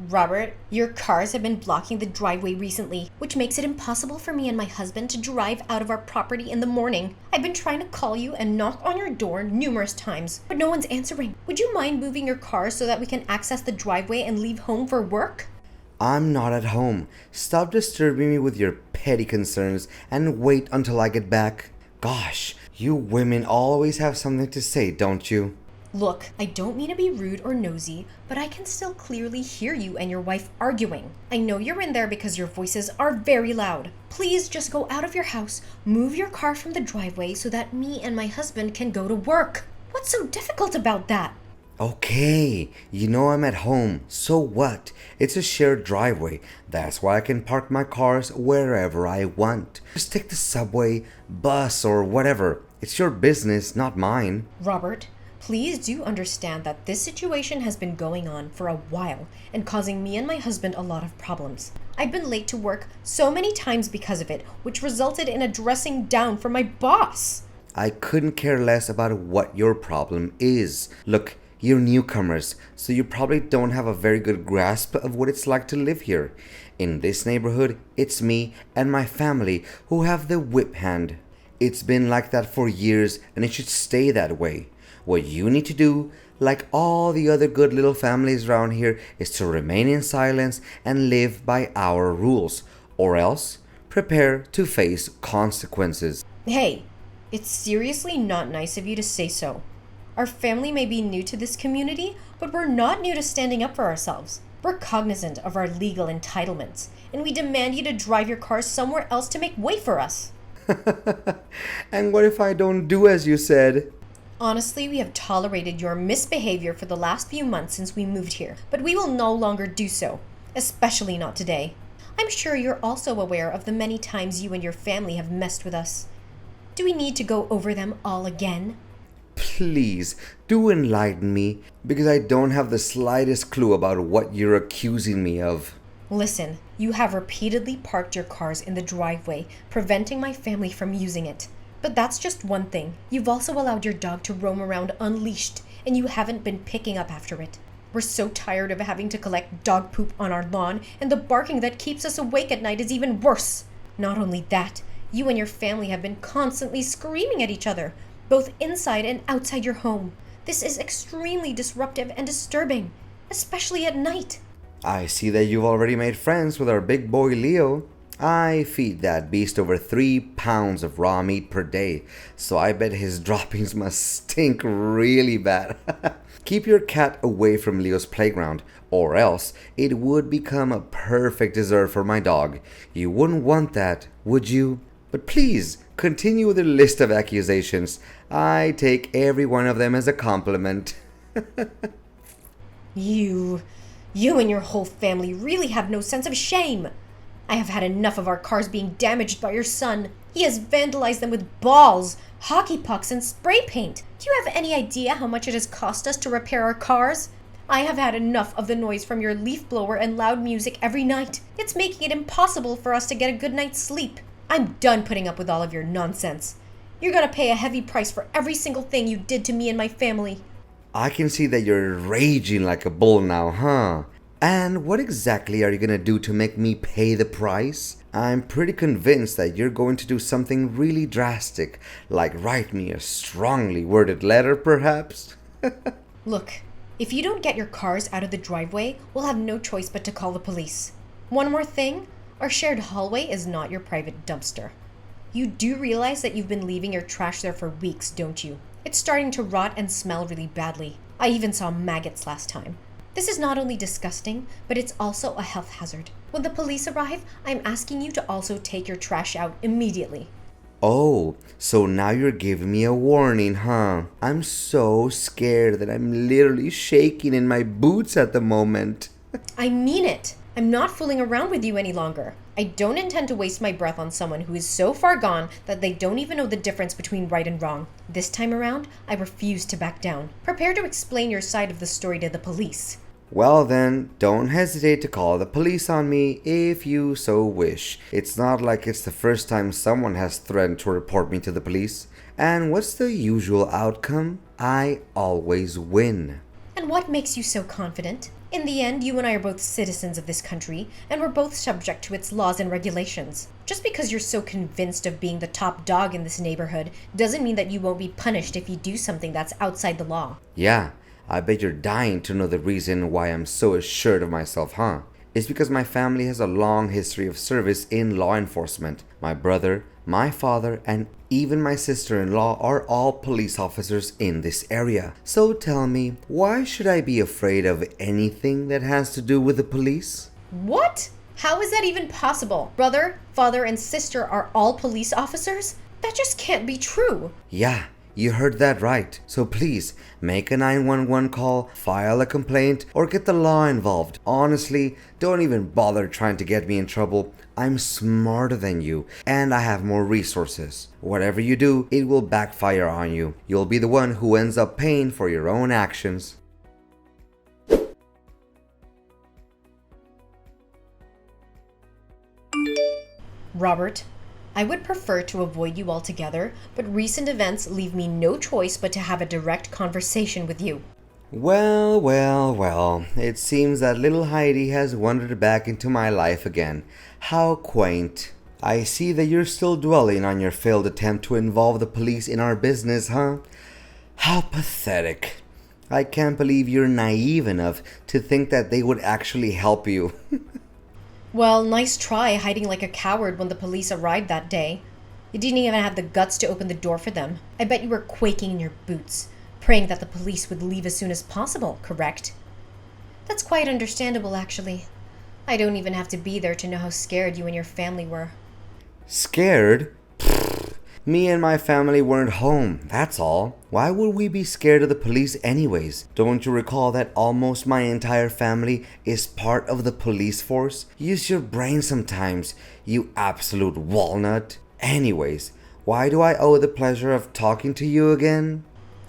Robert, your cars have been blocking the driveway recently, which makes it impossible for me and my husband to drive out of our property in the morning. I've been trying to call you and knock on your door numerous times, but no one's answering. Would you mind moving your car so that we can access the driveway and leave home for work? I'm not at home. Stop disturbing me with your petty concerns and wait until I get back. Gosh, you women always have something to say, don't you? Look, I don't mean to be rude or nosy, but I can still clearly hear you and your wife arguing. I know you're in there because your voices are very loud. Please just go out of your house, move your car from the driveway so that me and my husband can go to work. What's so difficult about that? Okay, you know I'm at home, so what? It's a shared driveway. That's why I can park my cars wherever I want. Just take the subway, bus, or whatever. It's your business, not mine. Robert, please do understand that this situation has been going on for a while and causing me and my husband a lot of problems. I've been late to work so many times because of it, which resulted in a dressing down from my boss. I couldn't care less about what your problem is. Look, you're newcomers, so you probably don't have a very good grasp of what it's like to live here. In this neighborhood, it's me and my family who have the whip hand. It's been like that for years, and it should stay that way. What you need to do, like all the other good little families around here, is to remain in silence and live by our rules, or else prepare to face consequences. Hey, it's seriously not nice of you to say so. Our family may be new to this community, but we're not new to standing up for ourselves. We're cognizant of our legal entitlements, and we demand you to drive your car somewhere else to make way for us. And what if I don't do as you said? Honestly, we have tolerated your misbehavior for the last few months since we moved here, but we will no longer do so, especially not today. I'm sure you're also aware of the many times you and your family have messed with us. Do we need to go over them all again? Please, do enlighten me, because I don't have the slightest clue about what you're accusing me of. Listen, you have repeatedly parked your cars in the driveway, preventing my family from using it. But that's just one thing. You've also allowed your dog to roam around unleashed, and you haven't been picking up after it. We're so tired of having to collect dog poop on our lawn, and the barking that keeps us awake at night is even worse. Not only that, you and your family have been constantly screaming at each other, both inside and outside your home. This is extremely disruptive and disturbing, especially at night. I see that you've already made friends with our big boy Leo. I feed that beast over 3 pounds of raw meat per day, so I bet his droppings must stink really bad. Keep your cat away from Leo's playground, or else it would become a perfect dessert for my dog. You wouldn't want that, would you? But please, continue with your list of accusations. I take every one of them as a compliment. You and your whole family really have no sense of shame. I have had enough of our cars being damaged by your son. He has vandalized them with balls, hockey pucks, and spray paint. Do you have any idea how much it has cost us to repair our cars? I have had enough of the noise from your leaf blower and loud music every night. It's making it impossible for us to get a good night's sleep. I'm done putting up with all of your nonsense. You're gonna pay a heavy price for every single thing you did to me and my family. I can see that you're raging like a bull now, huh? And what exactly are you gonna do to make me pay the price? I'm pretty convinced that you're going to do something really drastic, like write me a strongly worded letter, perhaps? Look, if you don't get your cars out of the driveway, we'll have no choice but to call the police. One more thing, our shared hallway is not your private dumpster. You do realize that you've been leaving your trash there for weeks, don't you? It's starting to rot and smell really badly. I even saw maggots last time. This is not only disgusting, but it's also a health hazard. When the police arrive, I'm asking you to also take your trash out immediately. Oh, so now you're giving me a warning, huh? I'm so scared that I'm literally shaking in my boots at the moment. I mean it. I'm not fooling around with you any longer. I don't intend to waste my breath on someone who is so far gone that they don't even know the difference between right and wrong. This time around, I refuse to back down. Prepare to explain your side of the story to the police. Well then, don't hesitate to call the police on me if you so wish. It's not like it's the first time someone has threatened to report me to the police. And what's the usual outcome? I always win. And what makes you so confident? In the end, you and I are both citizens of this country, and we're both subject to its laws and regulations. Just because you're so convinced of being the top dog in this neighborhood doesn't mean that you won't be punished if you do something that's outside the law. Yeah, I bet you're dying to know the reason why I'm so assured of myself, huh? It's because my family has a long history of service in law enforcement. My brother, my father, and even my sister-in-law are all police officers in this area. So tell me, why should I be afraid of anything that has to do with the police? What? How is that even possible? Brother, father, and sister are all police officers? That just can't be true. Yeah, you heard that right. So please, make a 911 call, file a complaint, or get the law involved. Honestly, don't even bother trying to get me in trouble. I'm smarter than you, and I have more resources. Whatever you do, it will backfire on you. You'll be the one who ends up paying for your own actions. Robert, I would prefer to avoid you altogether, but recent events leave me no choice but to have a direct conversation with you. Well, it seems that little Heidi has wandered back into my life again. How quaint. I see that you're still dwelling on your failed attempt to involve the police in our business, huh? How pathetic. I can't believe you're naive enough to think that they would actually help you. Well, nice try hiding like a coward when the police arrived that day. You didn't even have the guts to open the door for them. I bet you were quaking in your boots, praying that the police would leave as soon as possible, correct? That's quite understandable, actually. I don't even have to be there to know how scared you and your family were. Scared? Pfft. Me and my family weren't home, that's all. Why would we be scared of the police anyways? Don't you recall that almost my entire family is part of the police force? Use your brain sometimes, you absolute walnut. Anyways, why do I owe the pleasure of talking to you again?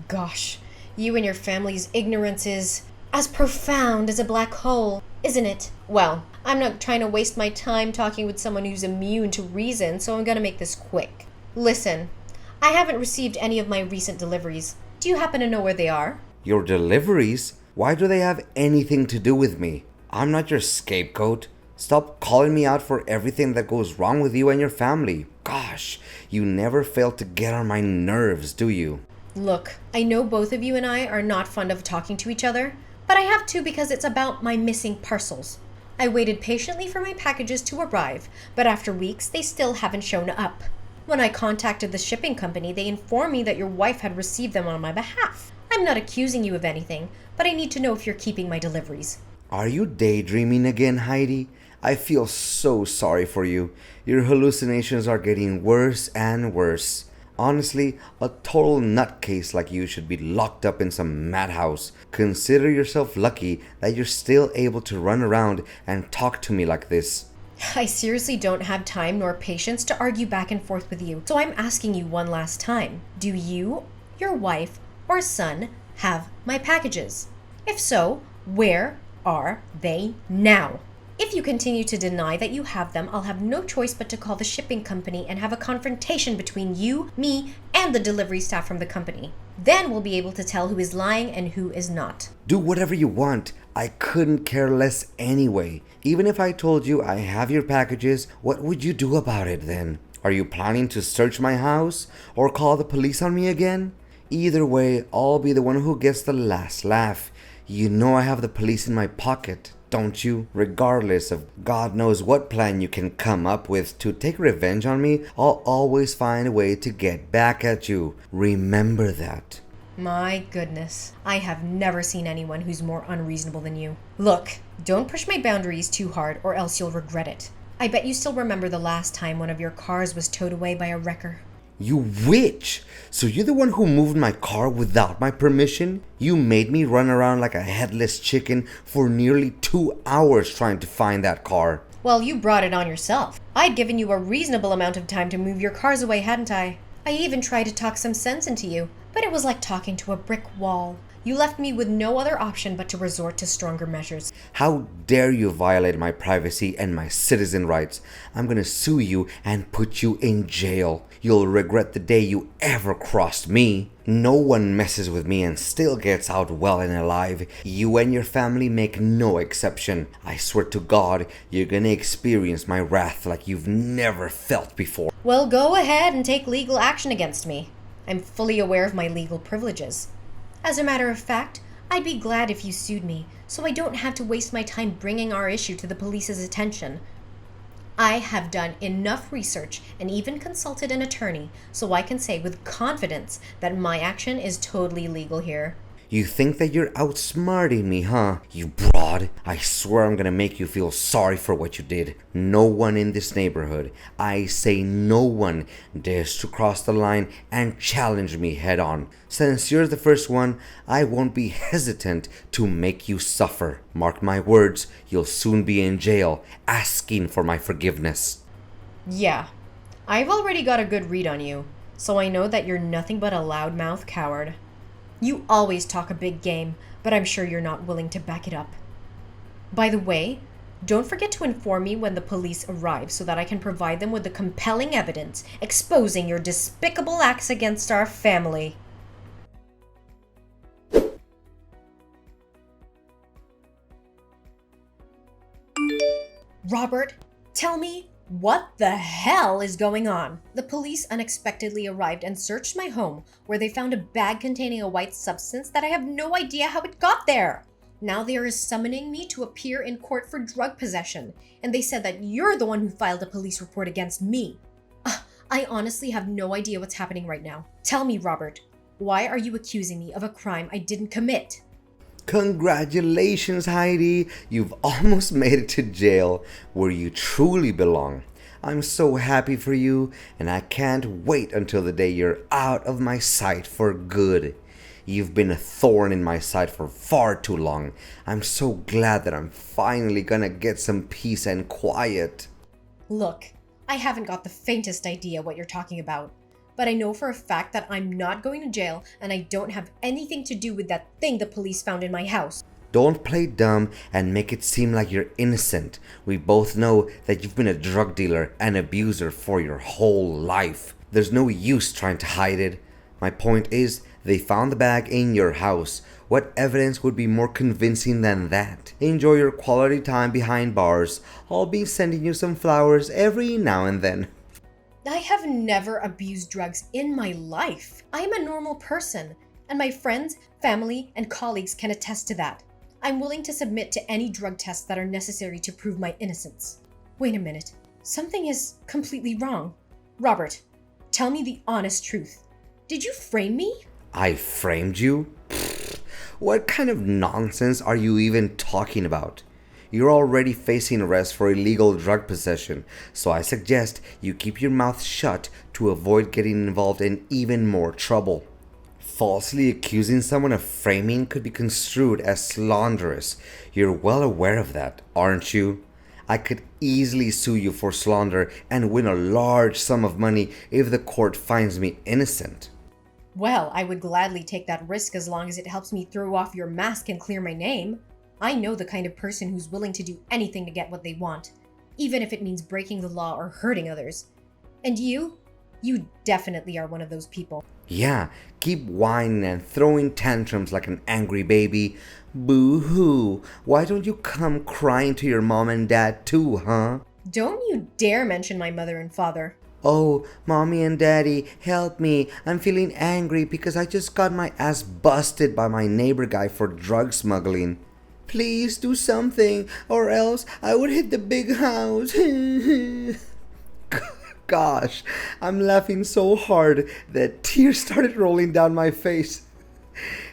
Gosh, you and your family's ignorance is as profound as a black hole, isn't it? Well, I'm not trying to waste my time talking with someone who's immune to reason, so I'm gonna make this quick. Listen, I haven't received any of my recent deliveries. Do you happen to know where they are? Your deliveries? Why do they have anything to do with me? I'm not your scapegoat. Stop calling me out for everything that goes wrong with you and your family. Gosh, you never fail to get on my nerves, do you? Look, I know both of you and I are not fond of talking to each other, but I have to because it's about my missing parcels. I waited patiently for my packages to arrive, but after weeks they still haven't shown up. When I contacted the shipping company, they informed me that your wife had received them on my behalf. I'm not accusing you of anything, but I need to know if you're keeping my deliveries. Are you daydreaming again, Heidi? I feel so sorry for you. Your hallucinations are getting worse and worse. Honestly, a total nutcase like you should be locked up in some madhouse. Consider yourself lucky that you're still able to run around and talk to me like this. I seriously don't have time nor patience to argue back and forth with you, so I'm asking you one last time. Do you, your wife, or son have my packages? If so, where are they now? If you continue to deny that you have them, I'll have no choice but to call the shipping company and have a confrontation between you, me, and the delivery staff from the company. Then we'll be able to tell who is lying and who is not. Do whatever you want. I couldn't care less anyway. Even if I told you I have your packages, what would you do about it then? Are you planning to search my house or call the police on me again? Either way, I'll be the one who gets the last laugh. You know I have the police in my pocket, don't you? Regardless of God knows what plan you can come up with to take revenge on me, I'll always find a way to get back at you. Remember that. My goodness, I have never seen anyone who's more unreasonable than you. Look, don't push my boundaries too hard or else you'll regret it. I bet you still remember the last time one of your cars was towed away by a wrecker. You witch! So you're the one who moved my car without my permission? You made me run around like a headless chicken for nearly 2 hours trying to find that car. Well, you brought it on yourself. I'd given you a reasonable amount of time to move your cars away, hadn't I? I even tried to talk some sense into you, but it was like talking to a brick wall. You left me with no other option but to resort to stronger measures. How dare you violate my privacy and my citizen rights? I'm gonna sue you and put you in jail. You'll regret the day you ever crossed me. No one messes with me and still gets out well and alive. You and your family make no exception. I swear to God, you're gonna experience my wrath like you've never felt before. Well, go ahead and take legal action against me. I'm fully aware of my legal privileges. As a matter of fact, I'd be glad if you sued me, so I don't have to waste my time bringing our issue to the police's attention. I have done enough research and even consulted an attorney, so I can say with confidence that my action is totally legal here. You think that you're outsmarting me, huh? You broad. I swear I'm gonna make you feel sorry for what you did. No one in this neighborhood, I say no one, dares to cross the line and challenge me head on. Since you're the first one, I won't be hesitant to make you suffer. Mark my words, you'll soon be in jail, asking for my forgiveness. Yeah, I've already got a good read on you, so I know that you're nothing but a loudmouth coward. You always talk a big game, but I'm sure you're not willing to back it up. By the way, don't forget to inform me when the police arrive so that I can provide them with the compelling evidence exposing your despicable acts against our family. Robert, tell me, what the hell is going on? The police unexpectedly arrived and searched my home, where they found a bag containing a white substance that I have no idea how it got there. Now they are summoning me to appear in court for drug possession, and they said that you're the one who filed a police report against me. I honestly have no idea what's happening right now. Tell me, Robert, why are you accusing me of a crime I didn't commit? Congratulations, Heidi. You've almost made it to jail, where you truly belong. I'm so happy for you, and I can't wait until the day you're out of my sight for good. You've been a thorn in my side for far too long. I'm so glad that I'm finally gonna get some peace and quiet. Look, I haven't got the faintest idea what you're talking about. But I know for a fact that I'm not going to jail and I don't have anything to do with that thing the police found in my house. Don't play dumb and make it seem like you're innocent. We both know that you've been a drug dealer and abuser for your whole life. There's no use trying to hide it. My point is, they found the bag in your house. What evidence would be more convincing than that? Enjoy your quality time behind bars. I'll be sending you some flowers every now and then. I have never abused drugs in my life. I am a normal person, and my friends, family, and colleagues can attest to that. I'm willing to submit to any drug tests that are necessary to prove my innocence. Wait a minute. Something is completely wrong. Robert, tell me the honest truth. Did you frame me? I framed you? Pfft, what kind of nonsense are you even talking about? You're already facing arrest for illegal drug possession, so I suggest you keep your mouth shut to avoid getting involved in even more trouble. Falsely accusing someone of framing could be construed as slanderous. You're well aware of that, aren't you? I could easily sue you for slander and win a large sum of money if the court finds me innocent. Well, I would gladly take that risk as long as it helps me throw off your mask and clear my name. I know the kind of person who's willing to do anything to get what they want, even if it means breaking the law or hurting others. And you definitely are one of those people. Yeah, keep whining and throwing tantrums like an angry baby. Boo-hoo, why don't you come crying to your mom and dad too, huh? Don't you dare mention my mother and father. Oh, mommy and daddy, help me. I'm feeling angry because I just got my ass busted by my neighbor guy for drug smuggling. Please do something, or else I would hit the big house. Gosh, I'm laughing so hard that tears started rolling down my face.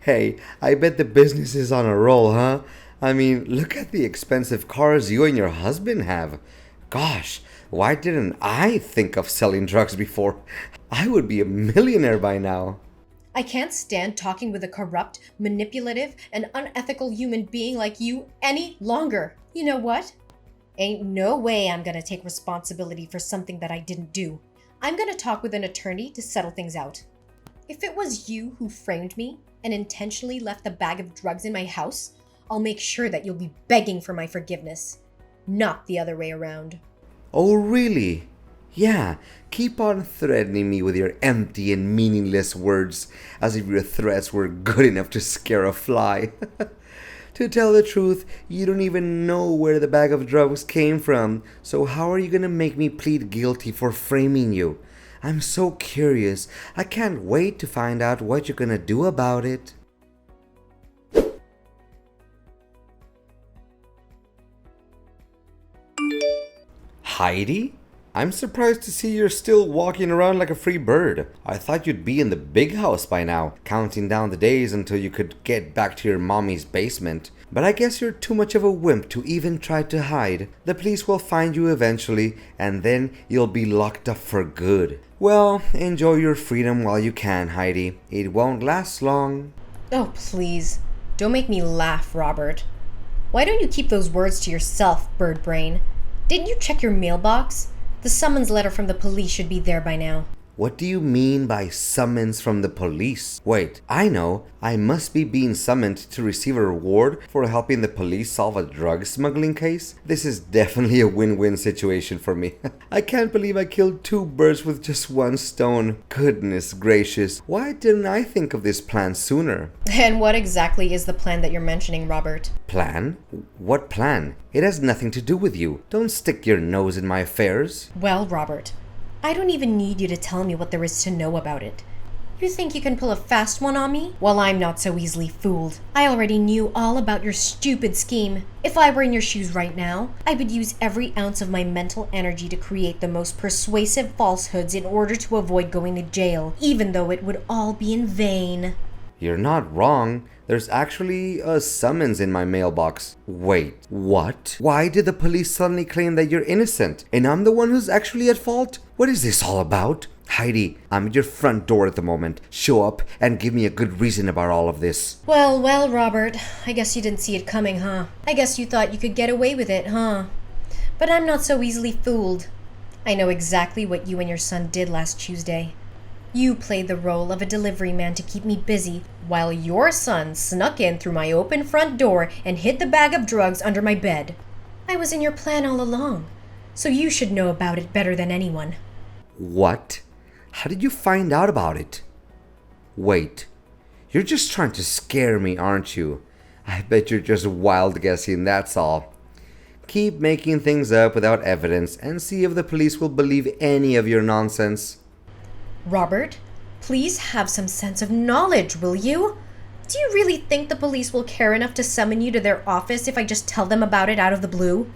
Hey, I bet the business is on a roll, huh? I mean, look at the expensive cars you and your husband have. Gosh, why didn't I think of selling drugs before? I would be a millionaire by now. I can't stand talking with a corrupt, manipulative, and unethical human being like you any longer. You know what? Ain't no way I'm gonna take responsibility for something that I didn't do. I'm gonna talk with an attorney to settle things out. If it was you who framed me, and intentionally left the bag of drugs in my house, I'll make sure that you'll be begging for my forgiveness. Not the other way around. Oh, really? Yeah, keep on threatening me with your empty and meaningless words, as if your threats were good enough to scare a fly. To tell the truth, you don't even know where the bag of drugs came from, so how are you gonna make me plead guilty for framing you? I'm so curious. I can't wait to find out what you're gonna do about it. Heidi? I'm surprised to see you're still walking around like a free bird. I thought you'd be in the big house by now, counting down the days until you could get back to your mommy's basement. But I guess you're too much of a wimp to even try to hide. The police will find you eventually, and then you'll be locked up for good. Well, enjoy your freedom while you can, Heidi. It won't last long. Oh, please. Don't make me laugh, Robert. Why don't you keep those words to yourself, bird brain? Didn't you check your mailbox? The summons letter from the police should be there by now. What do you mean by summons from the police? Wait, I know. I must be being summoned to receive a reward for helping the police solve a drug smuggling case? This is definitely a win-win situation for me. I can't believe I killed 2 birds with just 1 stone. Goodness gracious, why didn't I think of this plan sooner? And what exactly is the plan that you're mentioning, Robert? Plan? What plan? It has nothing to do with you. Don't stick your nose in my affairs. Well, Robert, I don't even need you to tell me what there is to know about it. You think you can pull a fast one on me? Well, I'm not so easily fooled. I already knew all about your stupid scheme. If I were in your shoes right now, I would use every ounce of my mental energy to create the most persuasive falsehoods in order to avoid going to jail, even though it would all be in vain. You're not wrong. There's actually a summons in my mailbox. Wait, what? Why did the police suddenly claim that you're innocent and I'm the one who's actually at fault? What is this all about? Heidi, I'm at your front door at the moment. Show up and give me a good reason about all of this. Well, Robert, I guess you didn't see it coming, huh? I guess you thought you could get away with it, huh? But I'm not so easily fooled. I know exactly what you and your son did last Tuesday. You played the role of a delivery man to keep me busy, while your son snuck in through my open front door and hid the bag of drugs under my bed. I was in your plan all along, so you should know about it better than anyone. What? How did you find out about it? Wait, you're just trying to scare me, aren't you? I bet you're just wild guessing, that's all. Keep making things up without evidence and see if the police will believe any of your nonsense. Robert, please have some sense of knowledge, will you? Do you really think the police will care enough to summon you to their office if I just tell them about it out of the blue?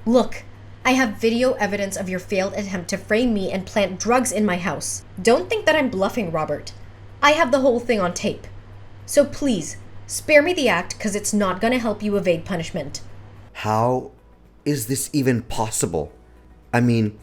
Look, I have video evidence of your failed attempt to frame me and plant drugs in my house. Don't think that I'm bluffing, Robert. I have the whole thing on tape. So please, spare me the act, because it's not going to help you evade punishment. How is this even possible? I mean,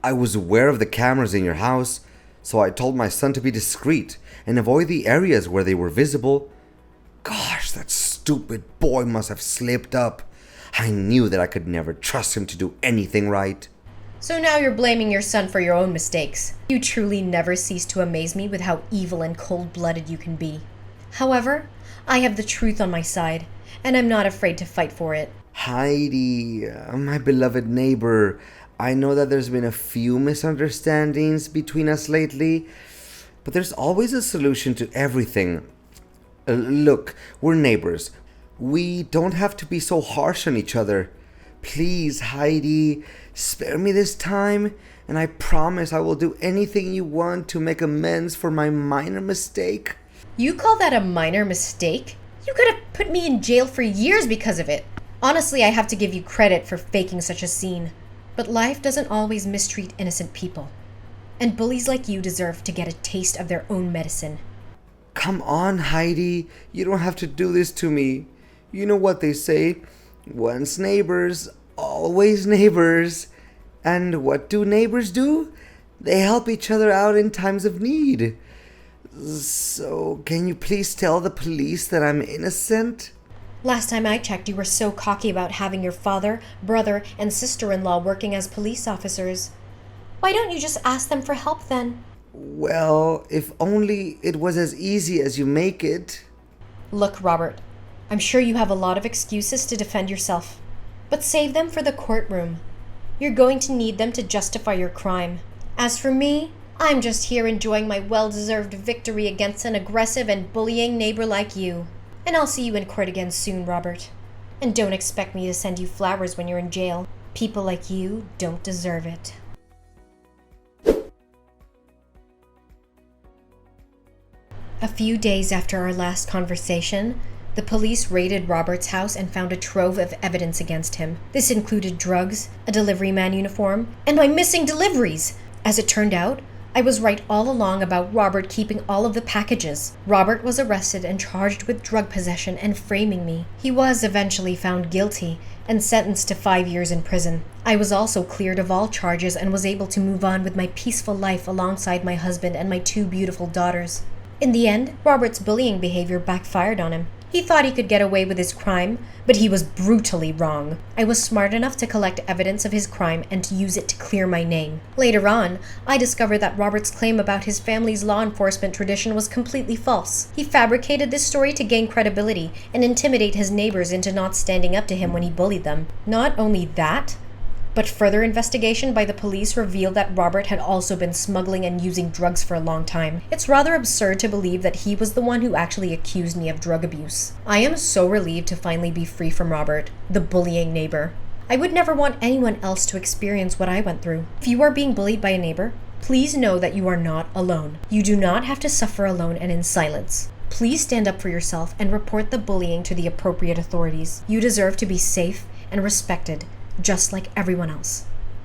I was aware of the cameras in your house, so I told my son to be discreet and avoid the areas where they were visible. Gosh, that stupid boy must have slipped up. I knew that I could never trust him to do anything right. So now you're blaming your son for your own mistakes. You truly never cease to amaze me with how evil and cold-blooded you can be. However, I have the truth on my side, and I'm not afraid to fight for it. Heidi, my beloved neighbor, I know that there's been a few misunderstandings between us lately, but there's always a solution to everything. Look, we're neighbors. We don't have to be so harsh on each other. Please, Heidi, spare me this time, and I promise I will do anything you want to make amends for my minor mistake. You call that a minor mistake? You could have put me in jail for years because of it. Honestly, I have to give you credit for faking such a scene. But life doesn't always mistreat innocent people. And bullies like you deserve to get a taste of their own medicine. Come on, Heidi. You don't have to do this to me. You know what they say. Once neighbors, always neighbors. And what do neighbors do? They help each other out in times of need. So, can you please tell the police that I'm innocent? Last time I checked, you were so cocky about having your father, brother, and sister-in-law working as police officers. Why don't you just ask them for help then? Well, if only it was as easy as you make it. Look, Robert, I'm sure you have a lot of excuses to defend yourself, but save them for the courtroom. You're going to need them to justify your crime. As for me, I'm just here enjoying my well-deserved victory against an aggressive and bullying neighbor like you. And I'll see you in court again soon, Robert. And don't expect me to send you flowers when you're in jail. People like you don't deserve it. A few days after our last conversation, the police raided Robert's house and found a trove of evidence against him. This included drugs, a delivery man uniform, and my missing deliveries! As it turned out, I was right all along about Robert keeping all of the packages. Robert was arrested and charged with drug possession and framing me. He was eventually found guilty and sentenced to 5 years in prison. I was also cleared of all charges and was able to move on with my peaceful life alongside my husband and my 2 beautiful daughters. In the end, Robert's bullying behavior backfired on him. He thought he could get away with his crime, but he was brutally wrong. I was smart enough to collect evidence of his crime and to use it to clear my name. Later on, I discovered that Robert's claim about his family's law enforcement tradition was completely false. He fabricated this story to gain credibility and intimidate his neighbors into not standing up to him when he bullied them. Not only that, but further investigation by the police revealed that Robert had also been smuggling and using drugs for a long time. It's rather absurd to believe that he was the one who actually accused me of drug abuse. I am so relieved to finally be free from Robert, the bullying neighbor. I would never want anyone else to experience what I went through. If you are being bullied by a neighbor, please know that you are not alone. You do not have to suffer alone and in silence. Please stand up for yourself and report the bullying to the appropriate authorities. You deserve to be safe and respected, just like everyone else.